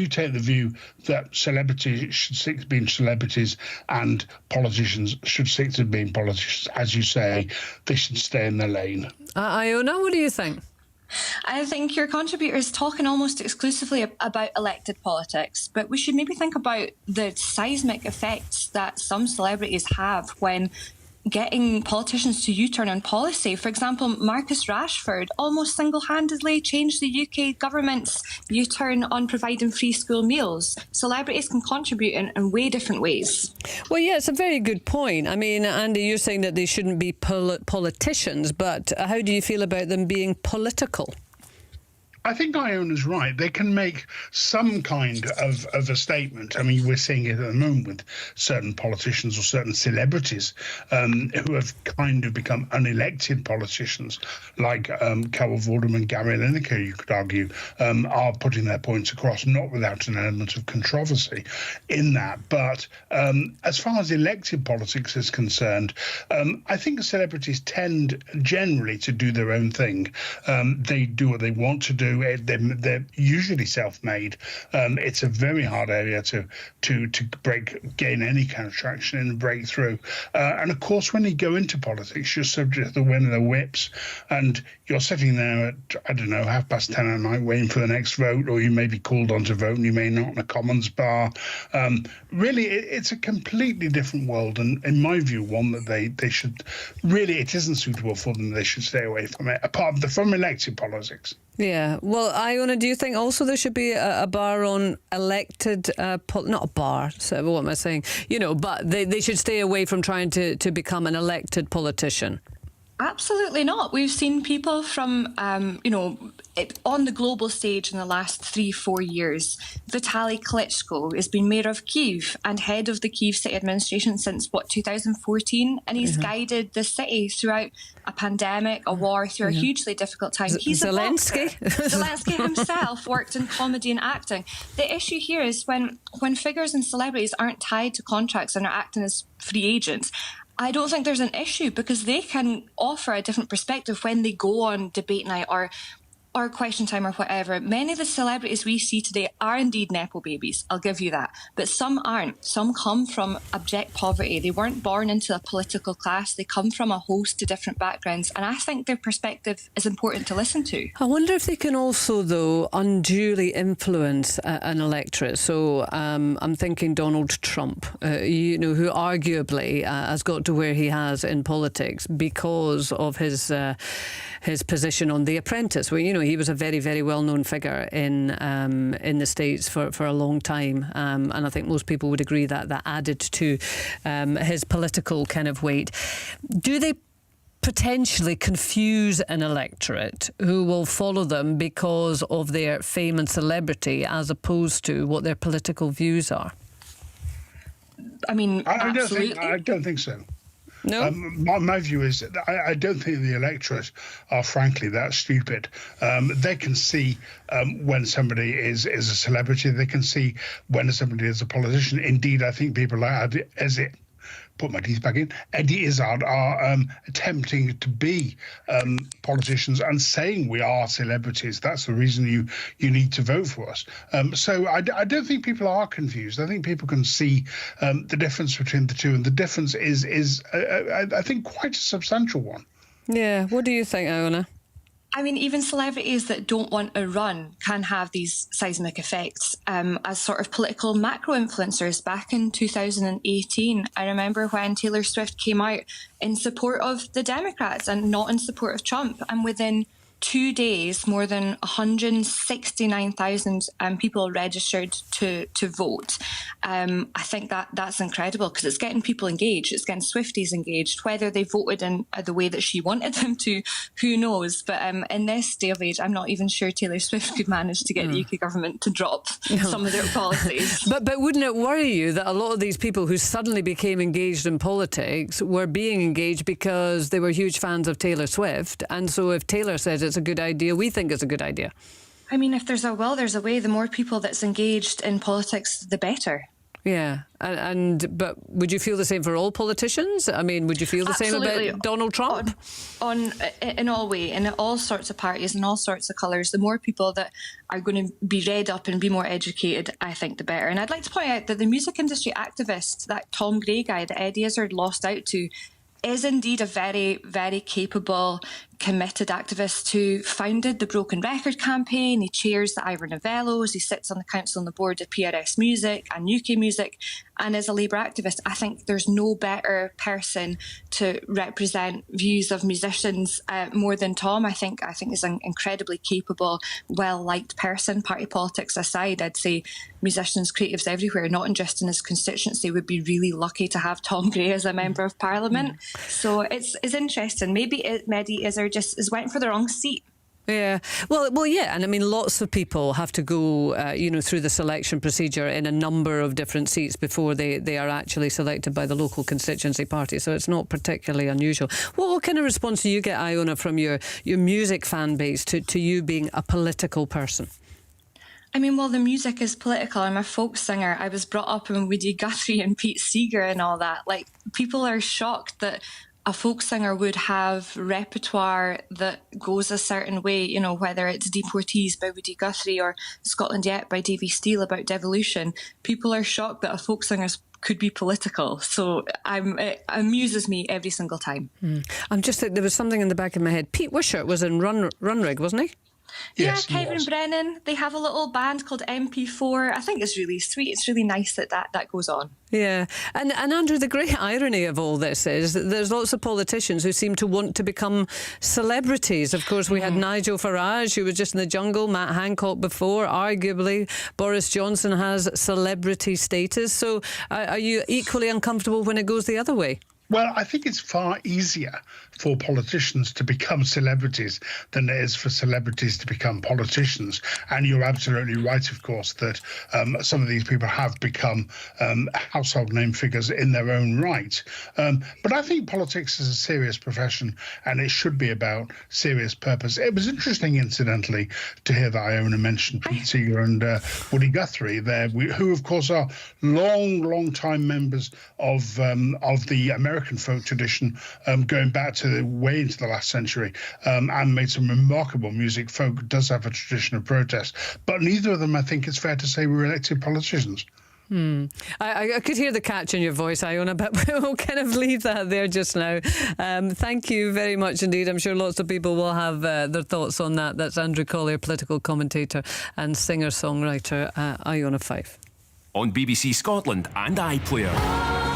take the view that celebrities should stick to being celebrities and politicians should stick to being politicians. As you say, they should stay in their lane. Iona, what do you think? I think your contributor is talking almost exclusively about elected politics, but we should maybe think about the seismic effects that some celebrities have when getting politicians to U-turn on policy. For example, Marcus Rashford almost single-handedly changed the UK government's U-turn on providing free school meals. Celebrities can contribute in way different ways. Well, yeah, it's a very good point. I mean, Andy, you're saying that they shouldn't be politicians, but how do you feel about them being political? I think Iona's right. They can make some kind of a statement. I mean, we're seeing it at the moment with certain politicians or certain celebrities who have kind of become unelected politicians, like Carol Vorderman and Gary Lineker, you could argue, are putting their points across, not without an element of controversy in that. But as far as elected politics is concerned, I think celebrities tend generally to do their own thing. They do what they want to do. They're usually self-made. It's a very hard area to gain any kind of traction and breakthrough. And of course, when you go into politics, you're subject to the wind of the whips, and you're sitting there at, I don't know, 10:30 at night waiting for the next vote, or you may be called on to vote and you may not in a Commons bar. Really, it's a completely different world, and in my view, one that they should really, it isn't suitable for them. They should stay away from it, apart from elected politics. Yeah. Well, Iona, do you think also there should be a bar on elected, not a bar, so what am I saying? You know, but they should stay away from trying to become an elected politician? Absolutely not. We've seen people from, on the global stage in the last 3-4 years. Vitaly Klitschko has been mayor of Kyiv and head of the Kyiv city administration since, 2014? And he's guided the city throughout a pandemic, a war, through a hugely difficult time. He's Zelensky? Zelensky himself worked in comedy and acting. The issue here is when figures and celebrities aren't tied to contracts and are acting as free agents, I don't think there's an issue, because they can offer a different perspective when they go on debate night or Question Time or whatever. Many of the celebrities we see today are indeed Nepo babies, I'll give you that. But some aren't. Some come from abject poverty. They weren't born into a political class. They come from a host of different backgrounds. And I think their perspective is important to listen to. I wonder if they can also, though, unduly influence an electorate. So I'm thinking Donald Trump, who arguably has got to where he has in politics because of his position on The Apprentice, where, he was a very, very well-known figure in the States for a long time. And I think most people would agree that added to his political kind of weight. Do they potentially confuse an electorate who will follow them because of their fame and celebrity as opposed to what their political views are? I mean, absolutely. I don't think so. No? My view is that I don't think the electorate are, frankly, that stupid. They can see when somebody is a celebrity. They can see when somebody is a politician. Indeed, I think people like put my teeth back in, Eddie Izzard are attempting to be politicians and saying we are celebrities. That's the reason you need to vote for us. So I don't think people are confused. I think people can see the difference between the two, and the difference is I think, quite a substantial one. Yeah. What do you think, Iona? I mean, even celebrities that don't want to run can have these seismic effects as sort of political macro influencers. Back in 2018, I remember when Taylor Swift came out in support of the Democrats and not in support of Trump. And within 2 days, more than 169,000 people registered to vote. I think that's incredible, because it's getting people engaged. It's getting Swifties engaged. Whether they voted in the way that she wanted them to, who knows? But in this day of age, I'm not even sure Taylor Swift could manage to get the UK government to drop some of their policies. But wouldn't it worry you that a lot of these people who suddenly became engaged in politics were being engaged because they were huge fans of Taylor Swift? And so if Taylor says it's a good idea, we think it's a good idea. I mean, if there's a will, there's a way. The more people that's engaged in politics, the better. Yeah, but would you feel the same for all politicians? I mean, would you feel the Absolutely. same about Donald Trump? In all way, in all sorts of parties and all sorts of colours, the more people that are going to be read up and be more educated, I think the better. And I'd like to point out that the music industry activist, that Tom Gray guy that Eddie Izzard lost out to, is indeed a very, very capable, committed activist who founded the Broken Record campaign. He chairs the Ivor Novellos. He sits on the council and the board of PRS Music and UK Music, and is a Labour activist. I think there's no better person to represent views of musicians more than Tom. I think he's an incredibly capable, well-liked person. Party politics aside, I'd say musicians, creatives everywhere, not just in his constituency, would be really lucky to have Tom Gray as a Member of Parliament. So it's interesting. Maybe Mehdi Izzard just went for the wrong seat. Yeah, well, yeah, and I mean, lots of people have to go, through the selection procedure in a number of different seats before they are actually selected by the local constituency party. So it's not particularly unusual. What kind of response do you get, Iona, from your music fan base to you being a political person? I mean, well, the music is political. I'm a folk singer. I was brought up in Woody Guthrie and Pete Seeger and all that. Like, people are shocked that a folk singer would have repertoire that goes a certain way, whether it's Deportees by Woody Guthrie or Scotland Yet by Davy Steele about devolution. People are shocked that a folk singer could be political. So it amuses me every single time. I'm just there was something in the back of my head. Pete Wishart was in Runrig, wasn't he? Yes, yeah, Kevin Brennan. They have a little band called MP4. I think it's really sweet. It's really nice that goes on. Yeah. And Andrew, the great irony of all this is that there's lots of politicians who seem to want to become celebrities. Of course, we had Nigel Farage, who was just in the jungle, Matt Hancock before. Arguably, Boris Johnson has celebrity status. So are you equally uncomfortable when it goes the other way? Well, I think it's far easier for politicians to become celebrities than it is for celebrities to become politicians. And you're absolutely right, of course, that some of these people have become household name figures in their own right. But I think politics is a serious profession, and it should be about serious purpose. It was interesting, incidentally, to hear that Iona mentioned Pete Seeger and Woody Guthrie there, who, of course, are long-time members of the American folk tradition, going back to way into the last century, and made some remarkable music. Folk does have a tradition of protest, but neither of them, I think it's fair to say, were elected politicians. I could hear the catch in your voice, Iona, but we'll kind of leave that there just now. Thank you very much indeed. I'm sure lots of people will have their thoughts on that. That's Andrew Collier, political commentator and singer-songwriter, Iona Fife. On BBC Scotland and iPlayer.